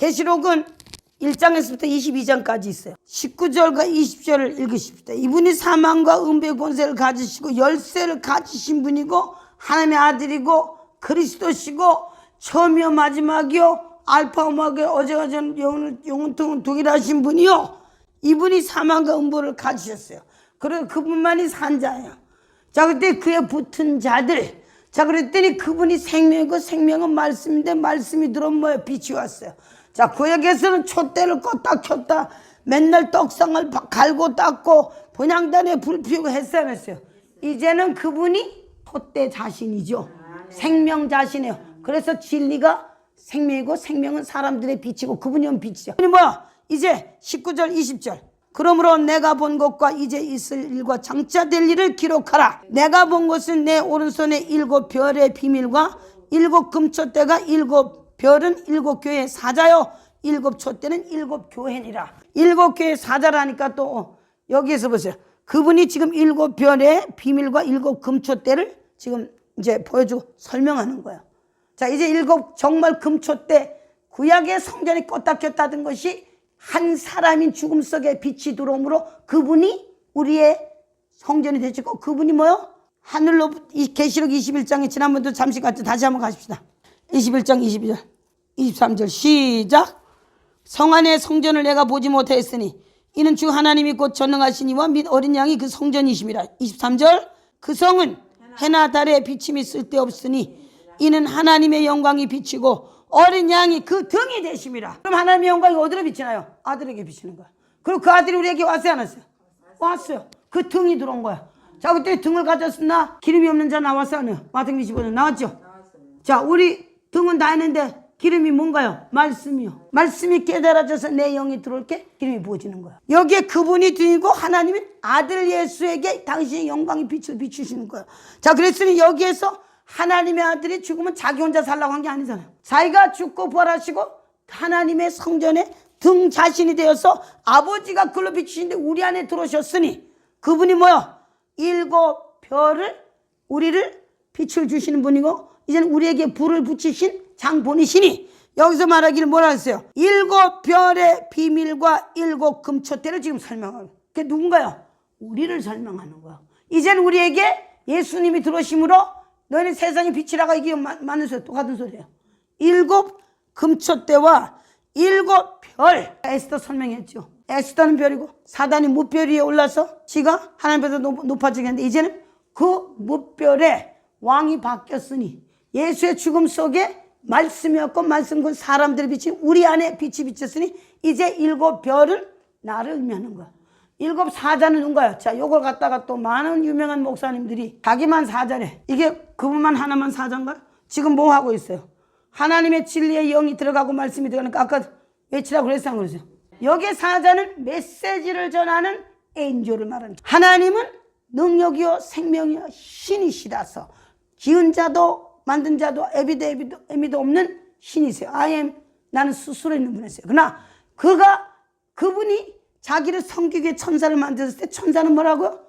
계시록은 1장에서부터 22장까지 있어요. 19절과 20절을 읽으십시다. 이분이 사망과 음부의 권세를 가지시고 열쇠를 가지신 분이고 하나님의 아들이고 그리스도시고 처음이요 마지막이요 알파 오마가 어제가 전 영원토록 동일하신 분이요. 이분이 사망과 음부를 가지셨어요. 그래서 그분만이 산자예요. 자, 그때 그에 붙은 자들, 자, 그랬더니 그분이 생명이고 생명은 말씀인데 말씀이 들어오면 뭐예요? 빛이 왔어요. 자, 구약에서는 촛대를 껐다 켰다 맨날 떡상을 갈고 닦고 분향단에 불 피우고 했어요, 했어요. 이제는 그분이 촛대 자신이죠. 생명 자신이에요. 그래서 진리가 생명이고 생명은 사람들의 빛이고 그분이 빛이죠. 그분이 뭐야? 이제 19절 20절. 그러므로 내가 본 것과 이제 있을 일과 장차 될 일을 기록하라. 내가 본 것은 내 오른손에 7 별의 비밀과 7 금촛대가 7 별은 7 교회의 사자요 7 촛대는 7 교회니라. 7 교회의 사자라니까 또 여기에서 보세요. 그분이 지금 7 별의 비밀과 7 금촛대를 지금 이제 보여주고 설명하는 거예요. 자, 이제 7 정말 금촛대 구약의 성전에 껐다 켰다 하던 것이 한 사람인 죽음 속에 빛이 들어오므로 그분이 우리의 성전이 되시고 그분이 뭐요? 하늘로 이 계시록 21장에 지난번도 잠시 갔죠. 다시 한번 가십시다. 21장 22절 23절 시작. 성 안의 성전을 내가 보지 못하였으니 이는 주 하나님이 곧 전능하신 이와 및 어린 양이 그 성전이심이라. 23절 그 성은 해나 달에 비침이 쓸데없으니 이는 하나님의 영광이 비치고 어린 양이 그 등이 되심이라. 그럼 하나님의 영광이 어디로 비치나요? 아들에게 비치는 거야. 그리고 그 아들이 우리에게 왔어요, 안 왔어요? 왔어요. 그 등이 들어온 거야. 자, 그때 등을 가졌으나 기름이 없는 자 나왔어요, 안 와요? 마태복음 25장 나왔죠? 자, 우리 등은 다 했는데 기름이 뭔가요? 말씀이요. 말씀이 깨달아져서 내 영이 들어올게 기름이 부어지는 거야. 여기에 그분이 등이고 하나님은 아들 예수에게 당신의 영광의 빛을 비추시는 거야. 자, 그랬으니 여기에서 하나님의 아들이 죽으면 자기 혼자 살라고 한 게 아니잖아요. 자기가 죽고 부활하시고 하나님의 성전에 등 자신이 되어서 아버지가 글로 비추시는데 우리 안에 들어오셨으니 그분이 뭐야? 7 별을 우리를 빛을 주시는 분이고 이제는 우리에게 불을 붙이신 장본이시니 여기서 말하기를 뭐라 했어요? 7 별의 비밀과 7 금촛대를 지금 설명하고 그게 누군가요? 우리를 설명하는 거야. 이제는 우리에게 예수님이 들어오심으로 너희는 세상의 빛이라고 이게 맞는 소리 똑같은 소리예요. 7 금촛대와 7 별. 에스더 설명했죠. 에스더는 별이고 사단이 무별 위에 올라서 지가 하나님보다 높아지겠는데 이제는 그 무별의 왕이 바뀌었으니 예수의 죽음 속에 말씀이었고 말씀은 사람들의 빛이 우리 안에 빛이 비쳤으니 이제 7 별은 나를 의미하는 거야. 7 사자는 누군가요? 자, 요걸 갖다가 또 많은 유명한 목사님들이 자기만 사자래. 이게 그분만 하나만 사자인가요? 지금 뭐 하고 있어요? 하나님의 진리의 영이 들어가고 말씀이 들어가니까 아까 외치라고 그랬어요, 안 그러세요? 여기에 사자는 메시지를 전하는 엔젤을 말하는 거예요. 하나님은 능력이요 생명이요 신이시라서 지은 자도 만든 자도 애미도 없는 신이세요. 나는 스스로 있는 분이세요. 그러나 그분이 자기를 섬기기 위해 천사를 만들었을 때 천사는 뭐라고요?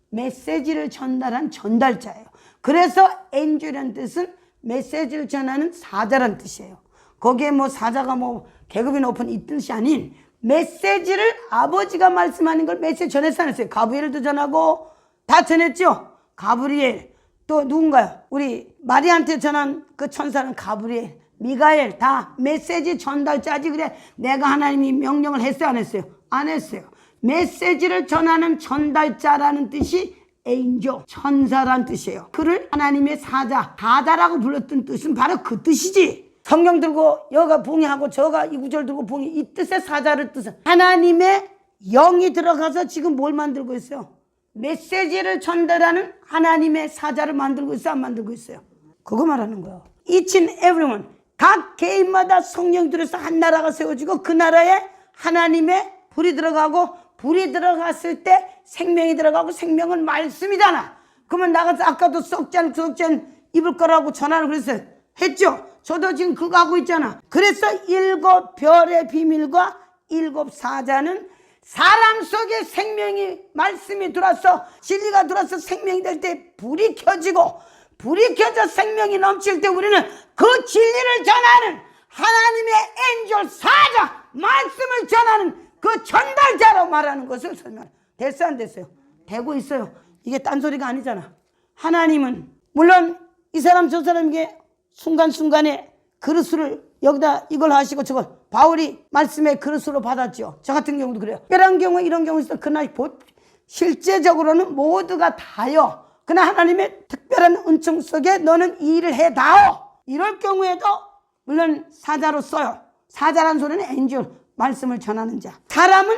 메시지를 전달한 전달자예요. 그래서 엔젤이라는 뜻은 메시지를 전하는 사자란 뜻이에요. 거기에 뭐 사자가 뭐 계급이 높은 이 뜻이 아닌 메시지를 아버지가 말씀하는 걸 메시지 전해서 안 했어요. 가브리엘도 전하고 다 전했죠. 가브리엘 또 누군가요? 우리 마리아한테 전한 그 천사는 가브리엘, 미가엘 다 메시지 전달자지. 그래 내가 하나님이 명령을 했어요, 안 했어요? 안 했어요. 메시지를 전하는 전달자라는 뜻이 엔젤, 천사란 뜻이에요. 그를 하나님의 사자라고 불렀던 뜻은 바로 그 뜻이지. 성경 들고 여가 봉이하고 저가 이 구절 들고 봉이 이 뜻의 사자를 뜻은 하나님의 영이 들어가서 지금 뭘 만들고 있어요? 메시지를 전달하는 하나님의 사자를 만들고 있어요, 안 만들고 있어요? 그거 말하는 거예요. Each and everyone, 각 개인마다 성령 들어서 한 나라가 세워지고 그 나라에 하나님의 불이 들어가고 불이 들어갔을 때 생명이 들어가고 생명은 말씀이잖아. 그러면 나가서 아까도 썩지 않 입을 거라고 전화를 그랬어요. 했죠? 저도 지금 그거 하고 있잖아. 그래서 7 별의 비밀과 7 사자는 사람 속에 생명이 말씀이 들어와서 진리가 들어와서 생명이 될 때 불이 켜지고 불이 켜져 생명이 넘칠 때 우리는 그 진리를 전하는 하나님의 엔젤 사자, 말씀을 전하는 그 전달자로 말하는 것을 설명해요. 됐어요, 안 됐어요? 되고 있어요. 이게 딴소리가 아니잖아. 하나님은 물론 이 사람 저 사람에게 순간순간에 그릇을 여기다 이걸 하시고 저걸 바울이 말씀의 그릇으로 받았죠. 저 같은 경우도 그래요. 이런 경우 있어. 그러나 실제적으로는 모두가 다요. 그러나 하나님의 특별한 은총 속에 너는 이 일을 해다오. 이럴 경우에도 물론 사자로 써요. 사자란 소리는 엔젤, 말씀을 전하는 자. 사람은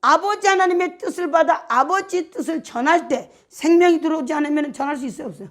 아버지 하나님의 뜻을 받아 아버지 뜻을 전할 때 생명이 들어오지 않으면 전할 수 있어요, 없어요?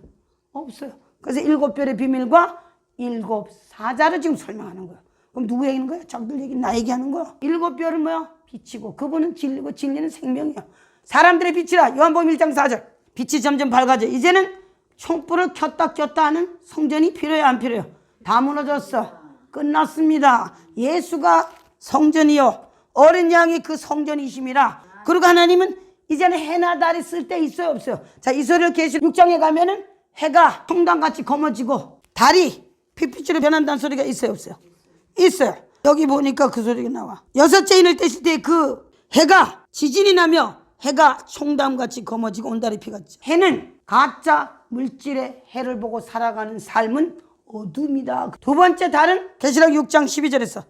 없어요. 그래서 7별의 비밀과 7 사자를 지금 설명하는 거예요. 그럼 누구 얘기하는 거예요? 적들 얘기, 나 얘기하는 거예요. 7별은 뭐야? 빛이고 그분은 진리고 진리는 생명이야. 사람들의 빛이라. 요한복음 1장 4절. 빛이 점점 밝아져. 이제는 촛불을 켰다 하는 성전이 필요해요, 안 필요해요? 다 무너졌어. 끝났습니다. 예수가 성전이요, 어린 양이 그 성전이심이라. 그리고 하나님은 이제는 해나 달이 쓸 때 있어요, 없어요? 자, 이 소리를 계시록 6장에 가면은 해가 청당같이 검어지고 달이 빛빛으로 변한다는 소리가 있어요, 없어요? 있어요. 여기 보니까 그 소리가 나와. 6째 인을 떼실 때 그 해가 지진이 나며 해가 총담같이 검어지고 온달이 피같이. 해는 가짜 물질의 해를 보고 살아가는 삶은 어둠이다. 두 번째 달은 계시록 6장 12절에서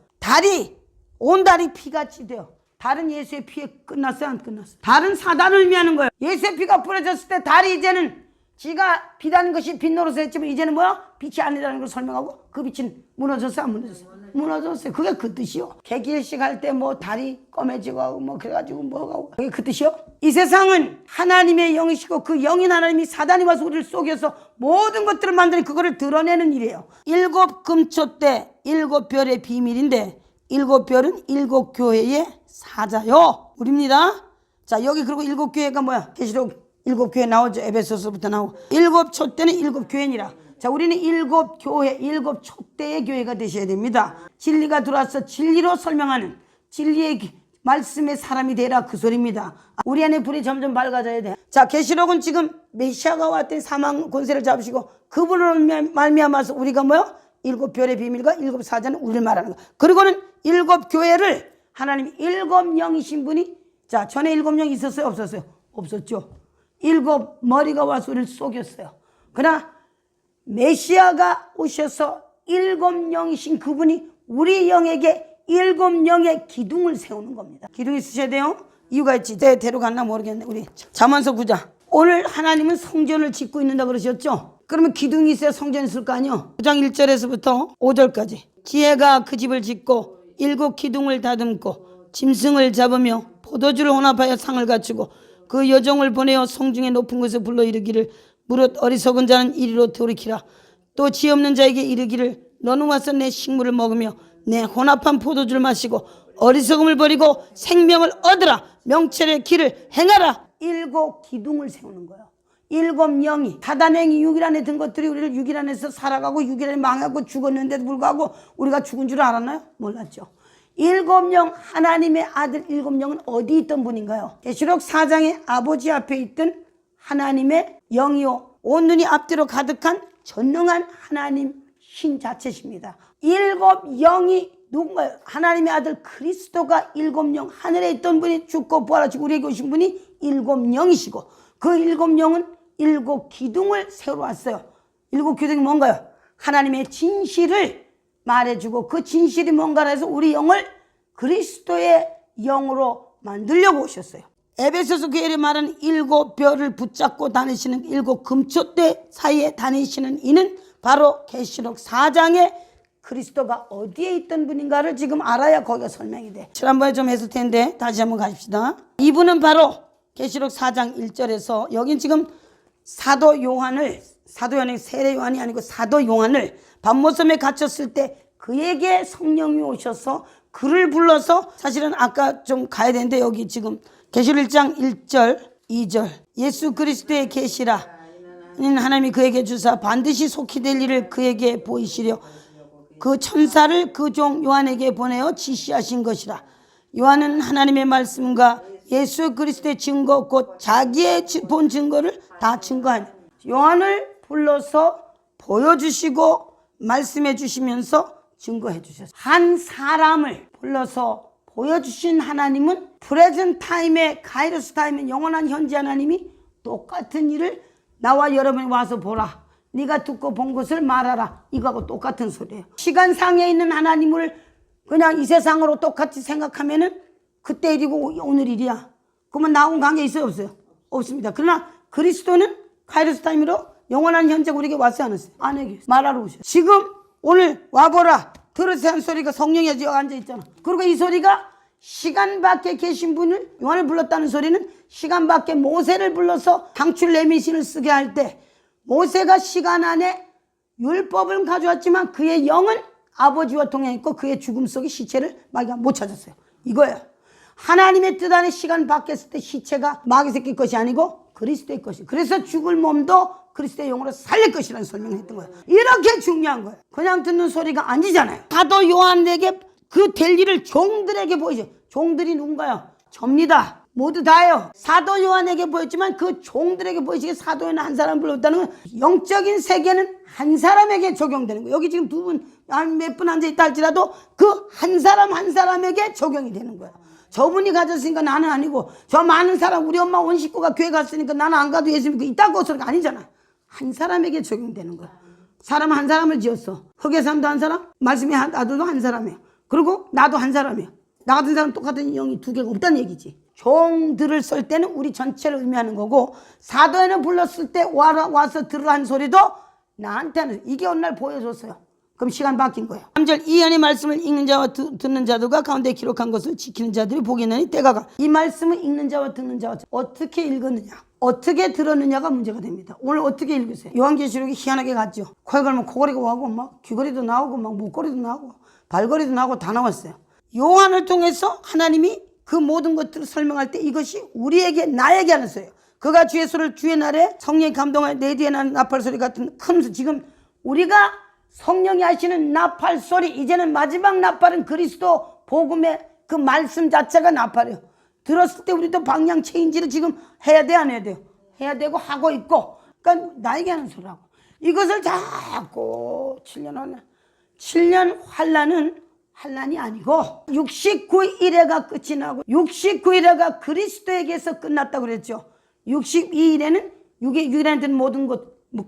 온달이 피같이 돼요. 달은 예수의 피에 끝났어요, 안 끝났어요? 달은 사단을 의미하는 거예요. 예수의 피가 뿌려졌을 때 달이 이제는 지가 빛하는 것이 빛 노릇을 했지만 이제는 뭐야? 빛이 아니라는 걸 설명하고 그 빛은 무너졌어요, 안 무너졌어요? 무너졌어요. 그게 그 뜻이요. 개길식 할 때 뭐 달이 검해지고 하고 뭐 그래가지고 뭐가 하고 그게 그 뜻이요. 이 세상은 하나님의 영이시고 그 영인 하나님이 사단이 와서 우리를 속여서 모든 것들을 만드는 그거를 드러내는 일이에요. 7 금초 때 7별의 비밀인데 7별은 7 교회의 사자요. 우리입니다. 자, 여기 그리고 7 교회가 뭐야? 계시록 7 교회 나오죠. 에베소서부터 나오고 7 촛대는 7 교회니라. 자, 우리는 7 교회, 7 촛대의 교회가 되셔야 됩니다. 진리가 들어와서 진리로 설명하는 진리의 말씀의 사람이 되라, 그 소리입니다. 우리 안에 불이 점점 밝아져야 돼. 자, 계시록은 지금 메시아가 왔더니 사망 권세를 잡으시고 그분으로 말미암아서 우리가 뭐요? 7 별의 비밀과 7 사자는 우리를 말하는 거야. 그리고는 7 교회를 하나님이 7 영이신 분이, 자, 전에 7 영이 있었어요, 없었어요? 없었죠. 7 머리가 와서 우리를 속였어요. 그러나 메시아가 오셔서 7 영이신 그분이 우리 영에게 7 영의 기둥을 세우는 겁니다. 기둥 있으셔야 돼요. 이유가 있지. 대로 갔나 모르겠네. 우리 잠언서 9장. 오늘 하나님은 성전을 짓고 있는다 그러셨죠? 그러면 기둥이 있어야 성전이 있을 거 아니요? 9장 1절에서부터 5절까지. 지혜가 그 집을 짓고 7 기둥을 다듬고 짐승을 잡으며 포도주를 혼합하여 상을 갖추고 그 여종을 보내어 성중에 높은 곳에 불러 이르기를 무릇 어리석은 자는 이리로 돌이키라. 또 지혜 없는 자에게 이르기를 너는 와서 내 식물을 먹으며 내 혼합한 포도주를 마시고 어리석음을 버리고 생명을 얻으라. 명철의 길을 행하라. 7 기둥을 세우는 거예요. 7 영이, 사단행이 6일 안에 든 것들이 우리를 6일 안에서 살아가고 6일 안에 망하고 죽었는데도 불구하고 우리가 죽은 줄 알았나요? 몰랐죠. 7 영, 하나님의 아들 7 영은 어디 있던 분인가요? 계시록 4장에 아버지 앞에 있던 하나님의 영이요, 온 눈이 앞뒤로 가득한 전능한 하나님 신 자체십니다. 7 영이 누군가요? 하나님의 아들 그리스도가 7 영, 하늘에 있던 분이 죽고 부활하시고 우리에게 오신 분이 7 영이시고 그 7 영은 7 기둥을 세우러 왔어요. 7 기둥이 뭔가요? 하나님의 진실을 말해주고 그 진실이 뭔가 해서 우리 영을 그리스도의 영으로 만들려고 오셨어요. 에베소서 교회를 말하는 7 별을 붙잡고 다니시는 7 금초대 사이에 다니시는 이는 바로 계시록 4장에 그리스도가 어디에 있던 분인가를 지금 알아야 거기가 설명이 돼. 지난번에 좀 했을 텐데 다시 한번 가십시다. 이분은 바로 계시록 4장 1절에서 여긴 지금 사도 요한이 세례 요한이 아니고 사도 요한을 밤모섬에 갇혔을 때 그에게 성령이 오셔서 그를 불러서, 사실은 아까 좀 가야 되는데 여기 지금 계시록 1장 1절 2절 예수 그리스도의 계시라 하나님이 그에게 주사 반드시 속히 될 일을 그에게 보이시려 그 천사를 그 종 요한에게 보내어 지시하신 것이라. 요한은 하나님의 말씀과 예수 그리스도의 증거 곧 자기의 본 증거를 다 증거하니 요한을 불러서 보여주시고 말씀해 주시면서 증거해 주셨어요. 한 사람을 불러서 보여주신 하나님은 프레젠트 타임에 카이로스 타임에 영원한 현재 하나님이 똑같은 일을 나와 여러분이 와서 보라. 네가 듣고 본 것을 말하라. 이거하고 똑같은 소리예요. 시간상에 있는 하나님을 그냥 이 세상으로 똑같이 생각하면은 그때 일이고 오늘 일이야. 그러면 나하고 관계 있어요 없어요? 없습니다. 그러나 그리스도는 카이로스 타임으로 영원한 현재 우리에게 왔어요 안 왔어요? 안 해요. 말하러 오셔요. 지금 오늘 와보라. 들으세요 한 소리가 성령이 지어 앉아있잖아. 그리고 이 소리가 시간 밖에 계신 분을 요한을 불렀다는 소리는 시간 밖에 모세를 불러서 방출 레미신을 쓰게 할 때 모세가 시간 안에 율법을 가져왔지만 그의 영은 아버지와 동행했고 그의 죽음 속의 시체를 마귀가 못 찾았어요. 이거예요. 하나님의 뜻 안에 시간 밖에 있을 때 시체가 마귀 새끼 것이 아니고 그리스도의 것이. 그래서 죽을 몸도 그리스도의 영으로 살릴 것이라는 설명을 했던 거예요. 이렇게 중요한 거예요. 그냥 듣는 소리가 아니잖아요. 사도 요한에게 그 될 일을 종들에게 보이죠. 종들이 누군가요? 접니다. 모두 다예요. 사도 요한에게 보였지만 그 종들에게 보이시게 사도 요한 한 사람 불렀다는 건 영적인 세계는 한 사람에게 적용되는 거예요. 여기 지금 두 분, 몇 분 앉아있다 할지라도 그 한 사람 한 사람에게 적용이 되는 거예요. 저분이 가졌으니까 나는 아니고 저 많은 사람 우리 엄마 온 식구가 교회 갔으니까 나는 안 가도 예수 믿고 있다고 소리가 아니잖아요. 한 사람에게 적용되는 거예요. 사람 한 사람을 지었어. 흙의 삶도 한 사람, 말씀이 나도 한 사람이에요. 그리고 나도 한 사람이에요. 나 같은 사람 똑같은 영이 두 개가 없다는 얘기지. 종들을 쓸 때는 우리 전체를 의미하는 거고 사도에는 불렀을 때 와서 들으라 한 소리도 나한테는 이게 어느 날 보여줬어요. 그럼 시간 바뀐 거예요. 3절 이 연의 말씀을 읽는 자와 듣는 자들과 가운데 기록한 것을 지키는 자들이 보기에는 때가 가. 이 말씀을 읽는 자와 듣는 자와 어떻게 읽었느냐 어떻게 들었느냐가 문제가 됩니다. 오늘 어떻게 읽으세요? 요한계시록이 희한하게 갔죠. 코에 걸면 코걸이가 나오고 막 귀걸이도 나오고 막 목걸이도 나오고 발걸이도 나오고 다 나왔어요. 요한을 통해서 하나님이 그 모든 것들을 설명할 때 이것이 우리에게 나에게 하는 소리예요. 그가 주의 소리를 주의 날에 성령이 감동하여 내 뒤에 나는 나팔 소리 같은 큰 소리. 지금 우리가 성령이 하시는 나팔 소리 이제는 마지막 나팔은 그리스도 복음의 그 말씀 자체가 나팔이에요. 들었을 때 우리도 방향 체인지를 지금 해야 돼 안 해야 돼요? 해야 되고 하고 있고 그러니까 나에게 하는 소리라고. 이것을 자꾸 7년 환란이 아니고 69일에가 끝이 나고 69일에가 그리스도에게서 끝났다고 그랬죠. 62일에는 6일에는 모든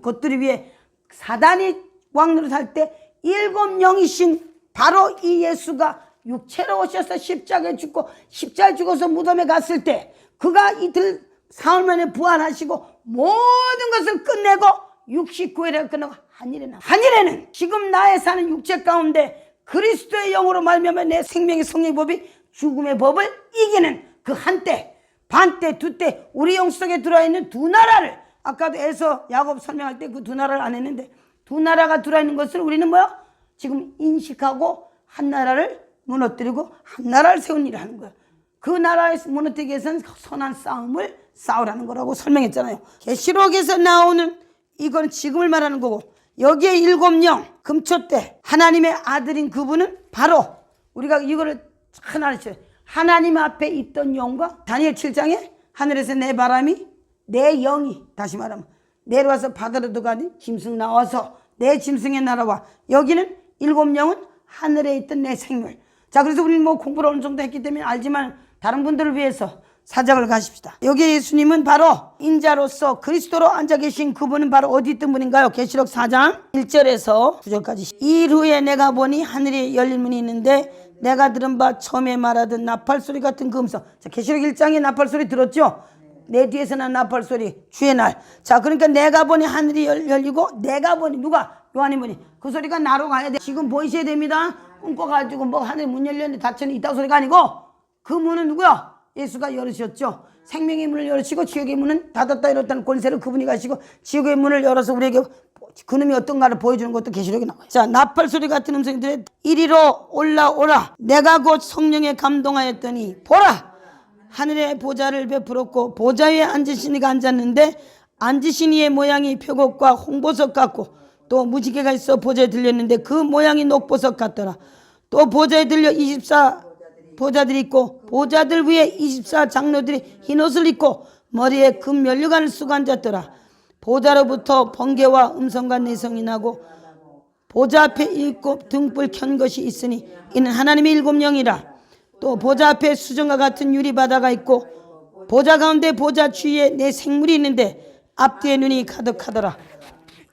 것들을 위해 사단이 왕노릇 할 때 7영이신 바로 이 예수가 육체로 오셔서 십자가에 죽고 십자가에 죽어서 무덤에 갔을 때 그가 이틀 사흘 만에 부활하시고 모든 것을 끝내고 69일에 끝나고 한일에는 지금 나의 사는 육체 가운데 그리스도의 영으로 말미암아 내 생명의 성령의 법이 죽음의 법을 이기는 그 한때 반때 두때 우리 영 속에 들어와 있는 두 나라를 아까도 에서 야곱 설명할 때 그 두 나라를 안 했는데 두 나라가 들어와 있는 것을 우리는 뭐야? 지금 인식하고 한 나라를 무너뜨리고 한 나라를 세운 일을 하는 거야. 그 나라에 무너뜨리기 위해서는 선한 싸움을 싸우라는 거라고 설명했잖아요. 계시록에서 나오는 이건 지금을 말하는 거고 여기에 7영 금초 때 하나님의 아들인 그분은 바로 우리가 이거를 하나를 쳐요. 하나님 앞에 있던 영과 다니엘 7장에 하늘에서 내 바람이 내 영이 다시 말하면 내려와서 바다로 들어가니 짐승 나와서 내 짐승에 날아와. 여기는 7영은 하늘에 있던 내 생물. 자, 그래서 우리는 뭐 공부를 어느 정도 했기 때문에 알지만 다른 분들을 위해서 사정을 가십시다. 여기 예수님은 바로 인자로서 그리스도로 앉아 계신 그분은 바로 어디 있던 분인가요? 계시록 4장 1절에서 9절까지. 일 후에 내가 보니 하늘에 열린 문이 있는데 내가 들은 바 처음에 말하던 나팔소리 같은 그 음성. 자, 계시록 1장에 나팔소리 들었죠? 내 뒤에서 난 나팔소리 주의 날. 자, 그러니까 내가 보니 하늘이 열리고 내가 보니 누가? 요한이 보니 그 소리가 나로 가야 돼. 지금 보이셔야 됩니다. 꿈꿔가지고 뭐 하늘 문 열렸는데 닫혔는데 있다고 소리가 아니고 그 문은 누구야? 예수가 열으셨죠. 생명의 문을 열으시고 지옥의 문은 닫았다 이렇다는 권세를 그분이 가시고 지옥의 문을 열어서 우리에게 그놈이 어떤가를 보여주는 것도 계시록에 나와요. 자, 나팔소리 같은 음성들이 이리로 올라오라. 내가 곧 성령에 감동하였더니 보라 하늘의 보좌를 베풀었고 보좌 위에 앉으신 이가 앉았는데 앉으신 이의 모양이 표곡과 홍보석 같고 또 무지개가 있어 보좌에 들렸는데 그 모양이 녹보석 같더라. 또 보좌에 들려 24 보좌들이 있고 보좌들 위에 24 장로들이 흰옷을 입고 머리에 금 면류관을 쓰고 앉았더라. 보좌로부터 번개와 음성과 내성이 나고 보좌 앞에 일곱 등불 켠 것이 있으니 이는 하나님의 일곱 영이라. 또 보좌 앞에 수정과 같은 유리바다가 있고 보좌 가운데 보좌 주위에 네 생물이 있는데 앞뒤에 눈이 가득하더라.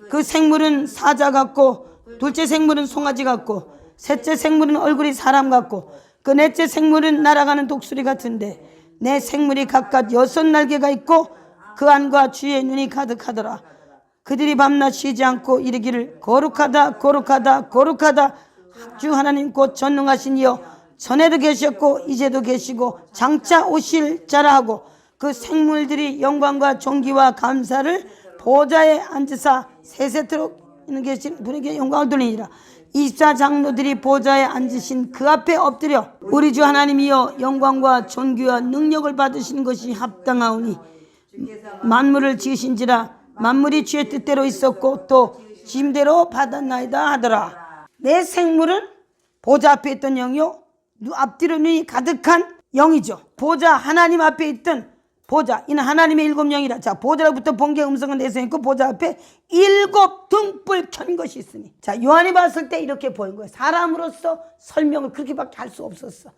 그 생물은 사자 같고 둘째 생물은 송아지 같고 셋째 생물은 얼굴이 사람 같고 그 넷째 생물은 날아가는 독수리 같은데 네 생물이 각각 6날개가 있고 그 안과 주위에 눈이 가득하더라. 그들이 밤낮 쉬지 않고 이르기를 거룩하다 거룩하다 거룩하다 주 하나님 곧 전능하신 이여 전에도 계셨고 이제도 계시고 장차 오실 자라 하고 그 생물들이 영광과 존귀와 감사를 보좌에 앉으사 세세토록 있는 계신 분에게 영광을 돌리니라. 24장로들이 보좌에 앉으신 그 앞에 엎드려 우리 주 하나님이여 영광과 존귀와 능력을 받으신 것이 합당하오니 만물을 지으신지라 만물이 주의 뜻대로 있었고 또 짐대로 받았나이다 하더라. 내 생물은 보좌 앞에 있던 영이요 앞뒤로 눈이 가득한 영이죠. 보좌 하나님 앞에 있던 보좌 이는 하나님의 일곱 영이라. 자, 보좌로부터 번개 음성은 내세웠고 보좌 앞에 일곱 등불 켠 것이 있으니. 자, 요한이 봤을 때 이렇게 보인 거예요. 사람으로서 설명을 그렇게밖에 할 수 없었어.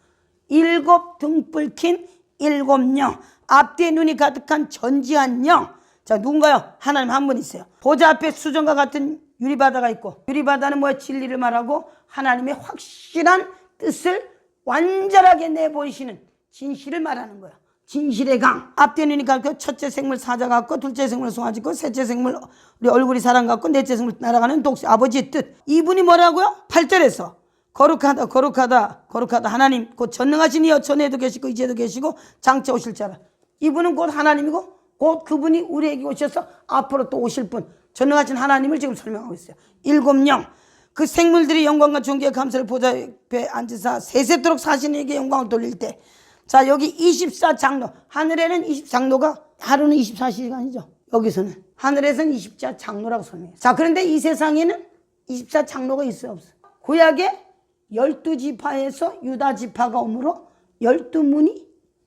일곱 등불 킨 일곱 영, 앞뒤에 눈이 가득한 전지한 영. 자, 누군가요? 하나님 한 분 있어요. 보좌 앞에 수정과 같은 유리바다가 있고, 유리바다는 뭐야? 진리를 말하고 하나님의 확실한 뜻을 완전하게 내보이시는 진실을 말하는 거야. 진실의 강. 앞뒤에 눈이 가득하고 첫째 생물 사자 같고 둘째 생물 송아지 같고 셋째 생물 우리 얼굴이 사람 같고 넷째 생물 날아가는 독수리. 아버지의 뜻. 이분이 뭐라고요? 8절에서 거룩하다 거룩하다 거룩하다 하나님 곧 전능하신 이여 전에도 계시고 이제도 계시고 장차 오실 자라. 이분은 곧 하나님이고 곧 그분이 우리에게 오셔서 앞으로 또 오실 분 전능하신 하나님을 지금 설명하고 있어요. 일곱 영. 그 생물들이 영광과 존귀와 감사를 보좌 앞에 앉으사 세세토록 사시는 이에게 영광을 돌릴 때. 자, 여기 24장로. 하늘에는 20장로가 하루는 24시간이죠. 여기서는 하늘에서는 24장로라고 설명해요. 자, 그런데 이 세상에는 24장로가 있어요 없어요? 구약에 12지파에서 유다지파가 오므로 12문이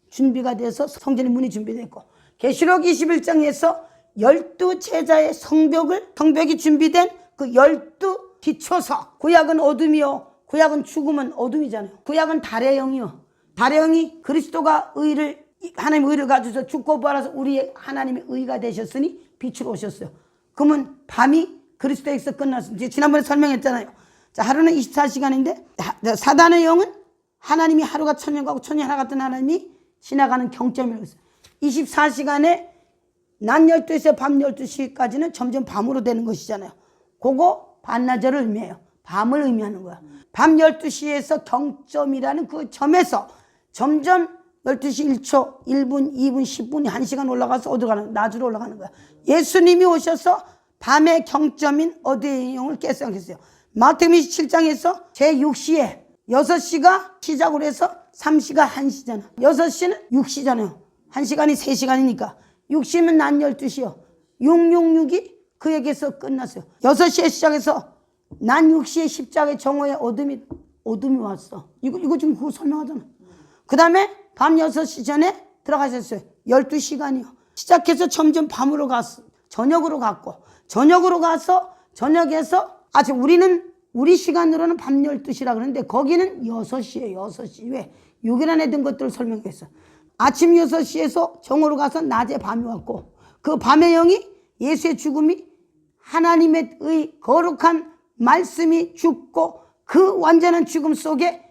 준비가 돼서 성전의 문이 준비됐고 계시록 21장에서 12제자의 성벽이 준비된 그 12기초석. 구약은 어둠이요 구약은 죽음은 어둠이잖아요. 구약은 달의 영이요 달의 영이 그리스도가 하나님의 의를 가져서 죽고 부활해서 우리의 하나님의 의가 되셨으니 빛으로 오셨어요. 그러면 밤이 그리스도에서 끝났습니다. 지난번에 설명했잖아요. 자, 하루는 24시간인데 사단의 영은 하나님이 하루가 천년 가고 천년 하나 같은 하나님이 지나가는 경점이라고 했어요. 24시간에 낮 12시에서 밤 12시까지는 점점 밤으로 되는 것이잖아요. 그거 반나절을 의미해요. 밤을 의미하는 거야. 밤 12시에서 경점이라는 그 점에서 점점 12시 1초, 1분, 2분, 10분이 1시간 올라가서 어디로 가는 거야? 낮으로 올라가는 거야. 예수님이 오셔서 밤의 경점인 어디의 영을 깨끗하게 마태복음 27장에서 제6시에 6시가 시작으로 해서 3시가 1시잖아. 6시는 6시잖아요. 1시간이 3시간이니까 6시면 낮 12시요. 666이 그에게서 끝났어요. 6시에 시작해서 낮 6시에 십자가의 정오에 어둠이 왔어. 이거 지금 그거 설명하잖아. 그 다음에 밤 6시 전에 들어가셨어요. 12시간이요. 시작해서 점점 밤으로 갔어. 저녁으로 가서 저녁에서 아직 우리 시간으로는 밤 12시라 그러는데 거기는 6시에 6시. 왜? 6일 안에 든 것들을 설명했어. 아침 6시에서 정오로 가서 낮에 밤이 왔고 그 밤의 영이 예수의 죽음이 하나님의 거룩한 말씀이 죽고 그 완전한 죽음 속에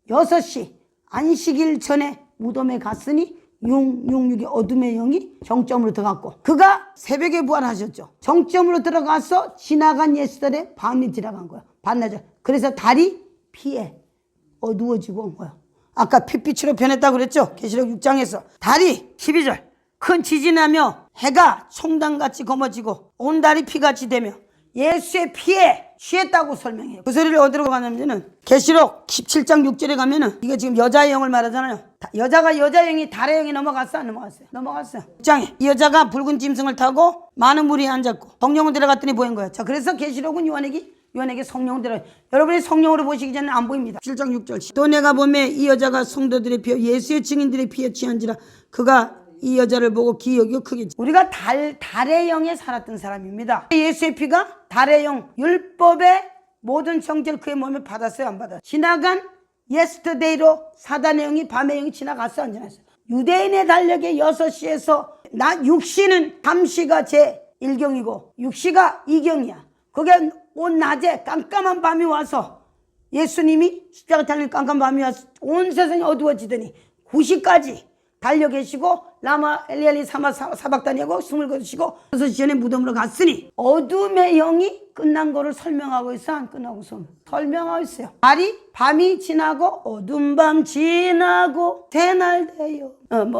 6시 안식일 전에 무덤에 갔으니 666의 어둠의 영이 정점으로 들어갔고 그가 새벽에 부활하셨죠. 정점으로 들어가서 지나간 예수들의 밤이 지나간 거야. 반나절. 그래서 달이 피에 어두워지고 온 거야. 아까 핏빛으로 변했다고 그랬죠. 계시록 6장에서 달이 12절 큰 지진하며 해가 총단같이 검어지고 온 달이 피같이 되며 예수의 피에 취했다고 설명해요. 그 소리를 어디로 가냐면은 계시록 17장 6절에 가면은 이게 지금 여자의 영을 말하잖아요. 여자 영이 달의 영이 넘어갔어 안 넘어갔어요? 넘어갔어요. 6장에 이 여자가 붉은 짐승을 타고 많은 무리에 앉았고 성령은 들어갔더니 보인 거예요. 자, 그래서 계시록은 요한에게 성령을 들어요. 여러분이 성령으로 보시기 전에 안 보입니다. 7장 6절 또 내가 보매 이 여자가 성도들의 피와 예수의 증인들의 피에 취한지라 그가 이 여자를 보고 기억이 크게. 우리가 달의 영에 살았던 사람입니다. 예수의 피가 달의 영, 율법의 모든 정죄를 그의 몸에 받았어요, 안 받았어요? 지나간 예스터데이로 사단의 영이 밤의 영이 지나갔어요, 안 지나갔어요? 유대인의 달력의 6시에서 육시는 밤시가 제1경이고 6시가 2경이야. 그게 온 낮에 깜깜한 밤이 와서 예수님이 십자가 달린 깜깜한 밤이 와서 온 세상이 어두워지더니 9시까지 달려 계시고 라마 엘리엘리 사박다니하고 숨을 거두시고 6시 전에 무덤으로 갔으니 어둠의 영이 끝난 거를 설명하고 있어, 안 끝나고 설명하고 있어요. 밤이 지나고 어둠 밤 지나고 새날 돼요.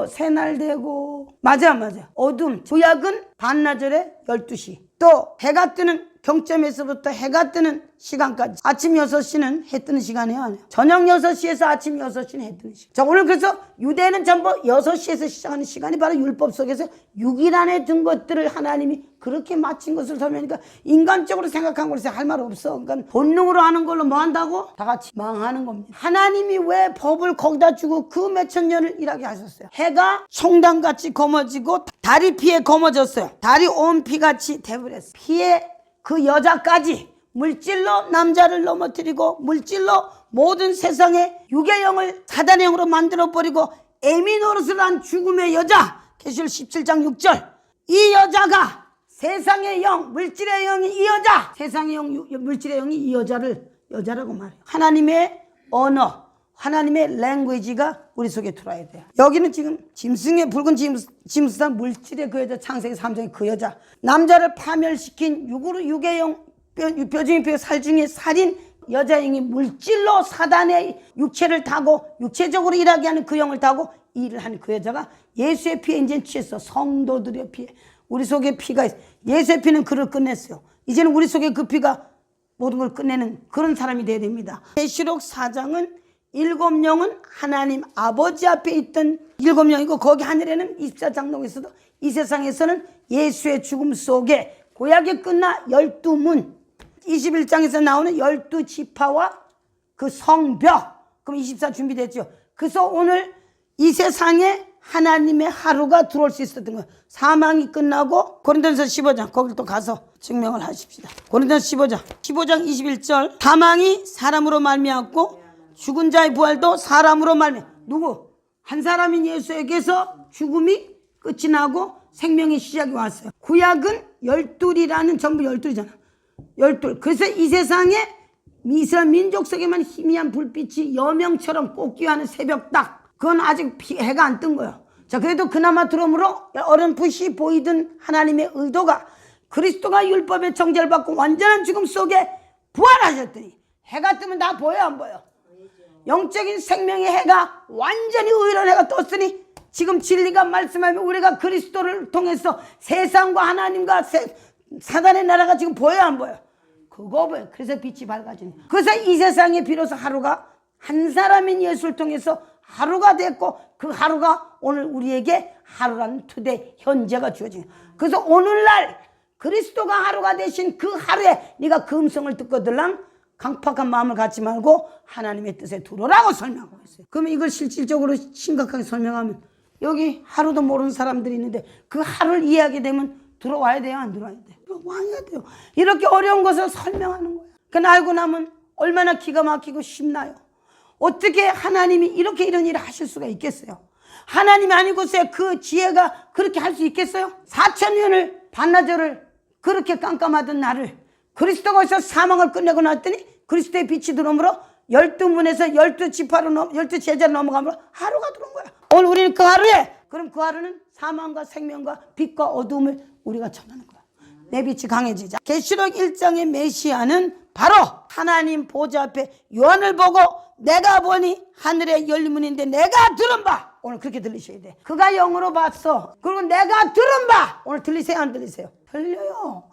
새날 되고 맞아. 어둠 구약은 반나절에 12시 또 해가 뜨는 경점에서부터 해가 뜨는 시간까지 아침 6시는 해 뜨는 시간이에요, 아니에요? 저녁 6시에서 아침 6시는 해 뜨는 시간. 자, 오늘 그래서 유대는 전부 6시에서 시작하는 시간이 바로 율법 속에서 6일 안에 든 것들을 하나님이 그렇게 마친 것을 설명하니까 인간적으로 생각한 것에 할 말 없어. 그러니까 본능으로 하는 걸로 뭐 한다고? 다 같이 망하는 겁니다. 하나님이 왜 법을 거기다 주고 그 몇천 년을 일하게 하셨어요? 해가 총단같이 검어지고 달이 피에 검어졌어요. 달이 온 피같이 돼버렸어요. 피에 그 여자까지 물질로 남자를 넘어뜨리고 물질로 모든 세상의 육의 영을 사단의 영으로 만들어버리고 애미 노릇을 한 죽음의 여자 계시록 17장 6절 이 여자가 세상의 영 물질의 영이 이 여자 세상의 영 물질의 영이 이 여자라고 말해요. 하나님의 언어 하나님의 랭귀지가 우리 속에 들어와야 돼요. 여기는 지금 짐승의 붉은 짐승한 물질의 그 여자 창세기 3장의 그 여자 남자를 파멸시킨 육의 영 뼈중의 뼈 살중의 살인 여자의 영이 물질로 사단의 육체를 타고 육체적으로 일하게 하는 그 영을 타고 일을 하는 그 여자가 예수의 피에 이제 취했어. 성도들의 피에 우리 속에 피가 있어. 예수의 피는 그를 끝냈어요. 이제는 우리 속에 그 피가 모든 걸 끝내는 그런 사람이 되어야 됩니다. 계시록 4장은 7영은 하나님 아버지 앞에 있던 7영이고 거기 하늘에는 24장독에서도 이 세상에서는 예수의 죽음 속에 구약이 끝나 12문 21장에서 나오는 12지파와 그 성벽 그럼 24 준비됐죠. 그래서 오늘 이 세상에 하나님의 하루가 들어올 수 있었던 거예요. 사망이 끝나고 고린도전서 15장 거길 또 가서 증명을 하십시다. 고린도전서 15장 21절 사망이 사람으로 말미암고 죽은 자의 부활도 사람으로 말미암아 누구? 한 사람인 예수에게서 죽음이 끝이 나고 생명의 시작이 왔어요. 구약은 12이라는 전부 12이잖아. 12. 그래서 이 세상에 이스라엘 민족 속에만 희미한 불빛이 여명처럼 꽃기하는 새벽딱 그건 아직 해가 안 뜬 거예요. 자, 그래도 그나마 들어오므로 어렴풋이 보이던 하나님의 의도가 그리스도가 율법의 정죄를 받고 완전한 죽음 속에 부활하셨더니 해가 뜨면 다 보여 안 보여? 영적인 생명의 해가 완전히 의로운 해가 떴으니 지금 진리가 말씀하면 우리가 그리스도를 통해서 세상과 하나님과 사단의 나라가 지금 보여 안 보여? 그거 보여. 그래서 빛이 밝아지는. 그래서 이 세상에 비로소 하루가 한 사람인 예수를 통해서 하루가 됐고 그 하루가 오늘 우리에게 하루라는 투데이 현재가 주어진. 그래서 오늘날 그리스도가 하루가 되신 그 하루에 네가 그 음성을 듣거들랑 강팍한 마음을 갖지 말고 하나님의 뜻에 들어오라고 설명하고 있어요. 그러면 이걸 실질적으로 심각하게 설명하면 여기 하루도 모르는 사람들이 있는데 그 하루를 이해하게 되면 들어와야 돼요, 안 들어와야 돼요? 들어와야 돼요. 이렇게 어려운 것을 설명하는 거예요. 그건 알고 나면 얼마나 기가 막히고 쉽나요? 어떻게 하나님이 이렇게 이런 일을 하실 수가 있겠어요? 하나님이 아니고서 그 지혜가 그렇게 할 수 있겠어요? 4000년을 반나절을 그렇게 깜깜하던 나를 그리스도가 어디서 사망을 끝내고 났더니 그리스도의 빛이 들어오므로 12문에서 12지파로 12제자로 넘어가므로 하루가 들어온 거야. 오늘 우리는 그 하루에 그럼 그 하루는 사망과 생명과 빛과 어둠을 우리가 전하는 거야. 내 빛이 강해지자. 계시록 1장의 메시아는 바로 하나님 보좌 앞에 요한을 보고 내가 보니 하늘에 열린 문인데 내가 들은 바 오늘 그렇게 들리셔야 돼. 그가 영으로 봤어. 그리고 내가 들은 바 오늘 들리세요 안 들리세요? 들려요.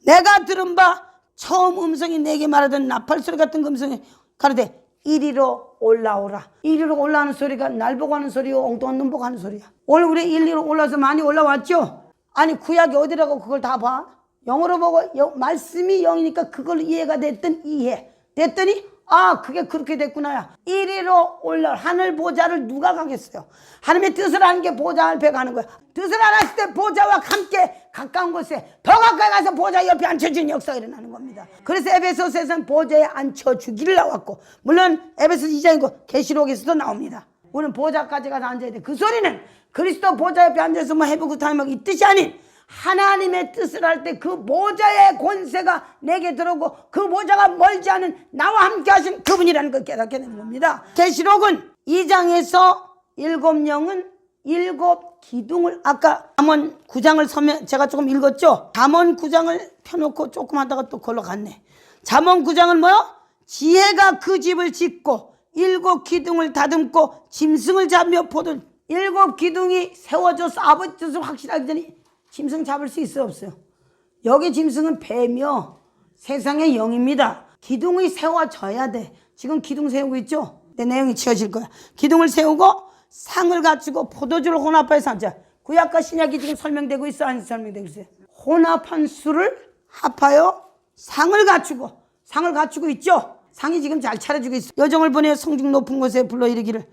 내가 들은 바 처음 음성이 내게 말하던 나팔소리 같은 음성이 가로되 이리로 올라오라. 이리로 올라오는 소리가 날 보고 하는 소리요 엉뚱한 눈 보고 하는 소리야. 오늘 우리 이리로 올라와서 많이 올라왔죠? 아니 구약이 어디라고 그걸 다 봐? 영어로 보고 말씀이 영이니까 그걸 이해가 됐던 이해 됐더니 아, 그게 그렇게 됐구나야. 이리로 올라 하늘 보좌를 누가 가겠어요? 하나님의 뜻을 아는 게 보좌 앞에 가는 거야. 뜻을 알았을 때 보좌와 함께 가까운 곳에 더 가까이 가서 보좌 옆에 앉혀주는 역사가 일어나는 겁니다. 그래서 에베소서에서는 보좌에 앉혀주기를 나왔고, 물론 에베소 2장이고 계시록에서도 나옵니다. 우리는 보좌까지 가서 앉아야 돼. 그 소리는 그리스도 보좌 옆에 앉아서 뭐 해보고 타임하고 이 뜻이 아닌, 하나님의 뜻을 할 때 그 보좌의 권세가 내게 들어오고 그 보좌가 멀지 않은 나와 함께 하신 그분이라는 걸 깨닫게 되는 겁니다. 계시록은 2장에서 7영은 7 기둥을, 아까 잠언 9장을 제가 조금 읽었죠. 잠언 9장을 펴놓고 조금 하다가 또 걸러 갔네. 잠언 9장은 뭐요? 지혜가 그 집을 짓고 7 기둥을 다듬고 짐승을 잡며 포도 7 기둥이 세워져서 아버지 뜻을 확실하기 전에 짐승 잡을 수 있어 없어요? 여기 짐승은 배며 세상의 영입니다. 기둥이 세워져야 돼. 지금 기둥 세우고 있죠? 내 내용이 치워질 거야. 기둥을 세우고 상을 갖추고 포도주를 혼합해서 앉아. 구약과 신약이 지금 설명되고 있어? 안 설명되고 있어요? 혼합한 술을 합하여 상을 갖추고 있죠? 상이 지금 잘 차려주고 있어. 여정을 보내어 성중 높은 곳에 불러 이르기를,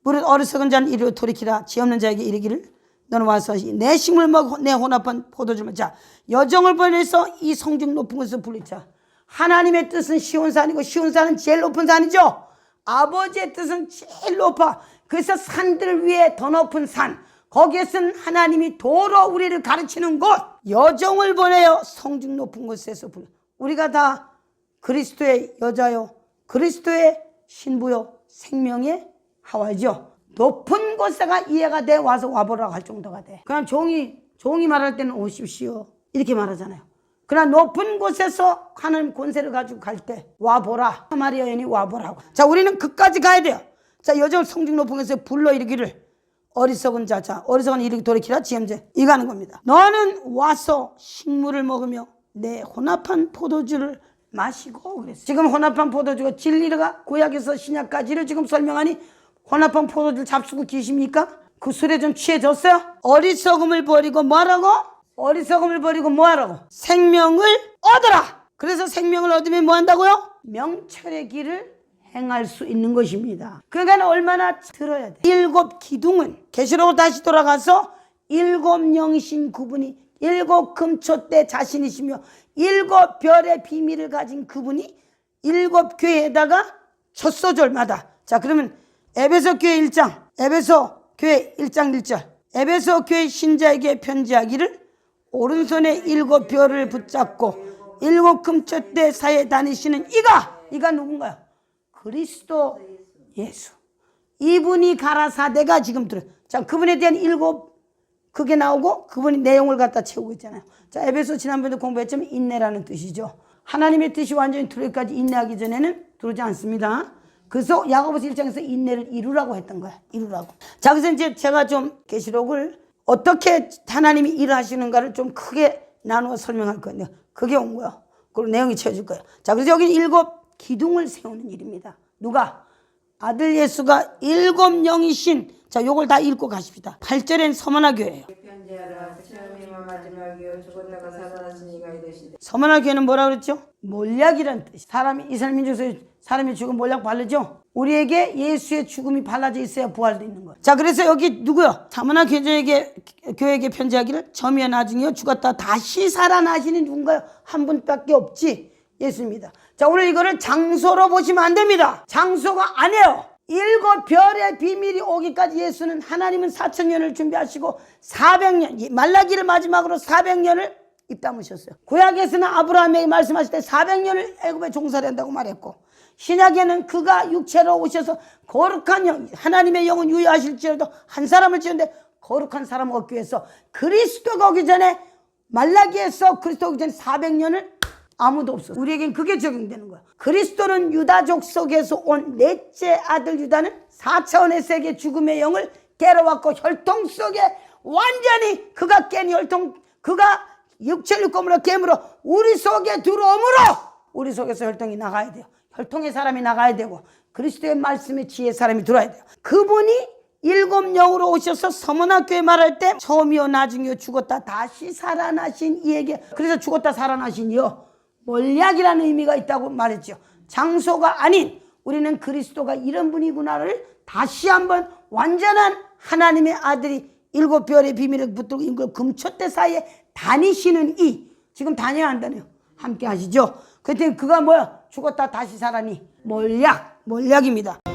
무릇 어리석은 자는 이리로 돌이키라. 지 없는 자에게 이르기를, 너는 와서 내 식물 먹고 내 혼합한 포도주를 먹자. 자, 여정을 보내서 이 성중 높은 곳에서 불리자. 하나님의 뜻은 시온산이고 시온산은 제일 높은 산이죠. 아버지의 뜻은 제일 높아. 그래서 산들 위에 더 높은 산, 거기에서는 하나님이 도로 우리를 가르치는 곳, 여정을 보내어 성중 높은 곳에서 불러. 우리가 다 그리스도의 여자요, 그리스도의 신부요, 생명의 하와이죠. 높은 곳에가 이해가 돼. 와서 와보라고 할 정도가 돼. 그냥 종이 말할 때는 오십시오 이렇게 말하잖아요. 그러나 높은 곳에서 하는 권세를 가지고 갈 때 와보라. 사마리아 여인이 와보라고. 자, 우리는 그까지 가야 돼요. 자, 여정을 성중 높은 곳에서 불러 이르기를, 어리석은 자, 어리석은 이르기 돌이키라. 지엄제 이거 하는 겁니다. 너는 와서 식물을 먹으며 내 혼합한 포도주를 마시고 그랬어. 지금 혼합한 포도주가 진리가 구약에서 신약까지를 지금 설명하니 혼합한 포도주를 잡수고 계십니까? 그 술에 좀 취해졌어요? 어리석음을 버리고 뭐하라고? 어리석음을 버리고 뭐하라고? 생명을 얻어라. 그래서 생명을 얻으면 뭐한다고요? 명철의 길을 행할 수 있는 것입니다. 그러니까 얼마나 들어야 돼. 7 기둥은 계시록으로 다시 돌아가서 7 영이신 그분이 7 금초대 자신이시며 7 별의 비밀을 가진 그분이 7 교회에다가 첫 소절마다, 자, 그러면 에베소 교회 1장, 에베소 교회 1장 1절, 에베소 교회 신자에게 편지하기를, 오른손에 7 별을 붙잡고 7 금초대 사이에 다니시는 이가 누군가요? 그리스도 예수. 이분이 가라사대가 지금 들어. 자, 그분에 대한 7 그게 나오고 그분이 내용을 갖다 채우고 있잖아요. 자, 에베소 지난번에도 공부했지만 인내라는 뜻이죠. 하나님의 뜻이 완전히 들어오기까지 인내하기 전에는 들어오지 않습니다. 그래서 야고보서 1장에서 인내를 이루라고 했던 거야. 이루라고. 자, 그래서 이제 제가 좀 계시록을 어떻게 하나님이 일하시는가를 좀 크게 나누어 설명할 건데, 그게 온 거야. 그리고 내용이 채워질 거야. 자, 그래서 여기는 7 기둥을 세우는 일입니다. 누가? 아들 예수가 7 영이신. 자, 요걸 다 읽고 가십시다. 8절엔 서머나 교회예요. 서머나 교회는 뭐라 그랬죠? 몰약이란 뜻이. 이스라엘 민족에서 사람이 죽으면 몰약 바르죠? 우리에게 예수의 죽음이 발라져 있어야 부활도 있는 거예요. 자, 그래서 여기 누구요? 서머나 교회에게 편지하기를, 점이여 나중에요 죽었다 다시 살아나시는 누군가요? 한 분밖에 없지. 예수입니다. 자, 오늘 이거를 장소로 보시면 안 됩니다. 장소가 아니에요. 7 별의 비밀이 오기까지 예수는, 하나님은 4,000년을 준비하시고 400년, 말라기를 마지막으로 400년을 입 다무셨어요. 구약에서는 아브라함에게 말씀하실 때 400년을 애굽에 종살이 한다고 말했고, 신약에는 그가 육체로 오셔서 거룩한 영, 하나님의 영은 유효하실지라도 한 사람을 지었는데 거룩한 사람을 얻기 위해서 그리스도가 오기 전에, 말라기에서 그리스도 오기 전에 400년을 아무도 없어. 우리에겐 그게 적용되는 거야. 그리스도는 유다족 속에서 온 넷째 아들 유다는 4차원의 세계 죽음의 영을 깨러왔고, 혈통 속에 완전히 그가 깬 혈통, 그가 육체를 꼬물어 깨물어 우리 속에 들어오므로 우리 속에서 혈통이 나가야 돼요. 혈통의 사람이 나가야 되고 그리스도의 말씀의 지혜의 사람이 들어와야 돼요. 그분이 7 영으로 오셔서 서머나 교회 말할 때 처음이요 나중이요 죽었다 다시 살아나신 이에게, 그래서 죽었다 살아나신 이요 몰약이라는 의미가 있다고 말했죠. 장소가 아닌 우리는 그리스도가 이런 분이구나를 다시 한번 완전한 하나님의 아들이 일곱 별의 비밀을 붙들고 이걸 금초대 사이에 다니시는 이 지금 다녀야 한다네요. 함께 하시죠. 그랬더니 그가 뭐야? 죽었다 다시 살아니 몰약입니다.